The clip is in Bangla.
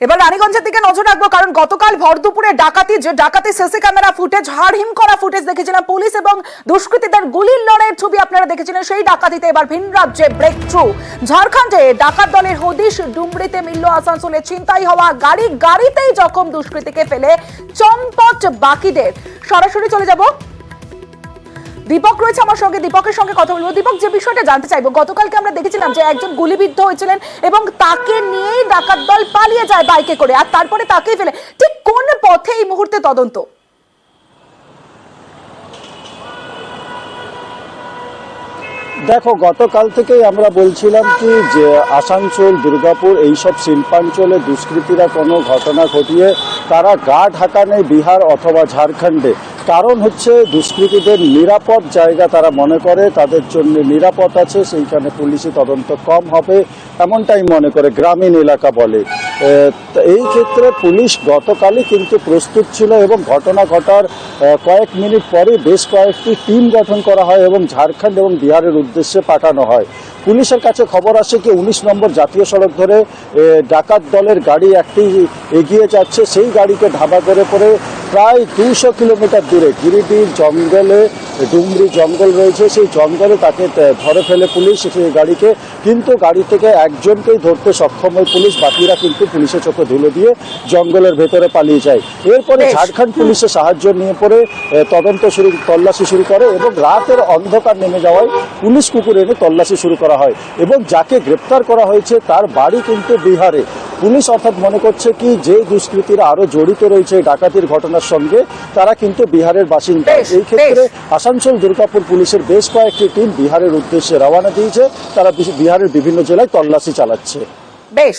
এবার রানীগঞ্জের দিকে নজর রাখবো, কারণ গতকাল ভর দুপুরে ডাকাতি সিসি ক্যামেরা ফুটেজ, হাড়হিম করা ফুটেজ দেখেছিলাম। পুলিশ এবং দুষ্কৃতীদের গুলির লড়াইয়ের ছবি আপনারা দেখেছিলেন। সেই ডাকাতিতে এবার ভিন রাজ্যে ব্রেক থ্রু। ঝাড়খণ্ডে ডাকাত দলের হদিশ ডুমরিতে মিলল আসানসোলে ছিনতাই হওয়া গাড়িতেই জখম দুষ্কৃতীকে ফেলে চম্পট বাকিদের। সরাসরি চলে যাব, দীপক রয়েছে আমার সঙ্গে, দীপকের সঙ্গে কথা বলবো। দীপক, যে বিষয়টা জানতে চাইবো, গতকালকে আমরা দেখেছিলাম যে একজন গুলিবিদ্ধ হয়েছিলেন এবং তাকে নিয়েই ডাকাত দল পালিয়ে যায় বাইকে করে, আর তারপরে তাকেই ফেলে। ঠিক কোন পথে এই মুহূর্তে তদন্ত? দেখো, গতকাল থেকেই আমরা বলছিলাম কি যে আসানসোল, দুর্গাপুর এইসব শিল্পাঞ্চলে দুষ্কৃতীরা কোনো ঘটনা ঘটিয়ে তারা গা ঢাকা নেয় বিহার অথবা ঝাড়খণ্ডে। কারণ হচ্ছে দুষ্কৃতীদের নিরাপদ জায়গা তারা মনে করে, তাদের জন্য নিরাপদ আছে, সেইখানে পুলিশি তদন্ত কম হবে এমনটাই মনে করে, গ্রামীণ এলাকা বলে। এই ক্ষেত্রে পুলিশ গতকালই কিন্তু প্রস্তুত ছিল এবং ঘটনা ঘটার কয়েক মিনিট পরে বেশ কয়েকটি টিম গঠন করা হয় এবং ঝাড়খণ্ড এবং বিহারের উদ্দেশ্যে পাঠানো হয়। পুলিশের কাছে খবর আসে কি 19 নম্বর জাতীয় সড়ক ধরে ডাকাত দলের গাড়ি একটি এগিয়ে যাচ্ছে। সেই গাড়িকে ধাবা করে পড়ে প্রায় 200 কিলোমিটার দূরে গিরিডির জঙ্গলে, ডুমরি জঙ্গল রয়েছে, সেই জঙ্গলে তাকে ধরে ফেলে পুলিশ সেই গাড়িকে। কিন্তু গাড়ি থেকে একজনকেই ধরতে সক্ষম হয় পুলিশ, বাকিরা কিন্তু পুলিশের চোখে ধুলো দিয়ে জঙ্গলের ভেতরে পালিয়ে যায়। এরপরে ঝাড়খণ্ড পুলিশের সাহায্য নিয়ে পড়ে তল্লাশি শুরু করে এবং রাতের অন্ধকার নেমে যাওয়ায় পুলিশ কুকুর এনে তল্লাশি শুরু করা হয় এবং যাকে গ্রেপ্তার করা হয়েছে তার বাড়ি কিন্তু বিহারে। পুলিশ অর্থাৎ মনে করছে কি যে দুষ্কৃতীরা আরো জড়িত রয়েছে ডাকাতির ঘটনার সঙ্গে, তারা কিন্তু বিহারের বাসিন্দা। এই ক্ষেত্রে আসানসোল, দুর্গাপুর পুলিশের বেশ কয়েকটি টিম বিহারের উদ্দেশ্যে রওনা দিয়েছে। তারা বিহারের বিভিন্ন জেলায় তল্লাশি চালাচ্ছে। বেশ।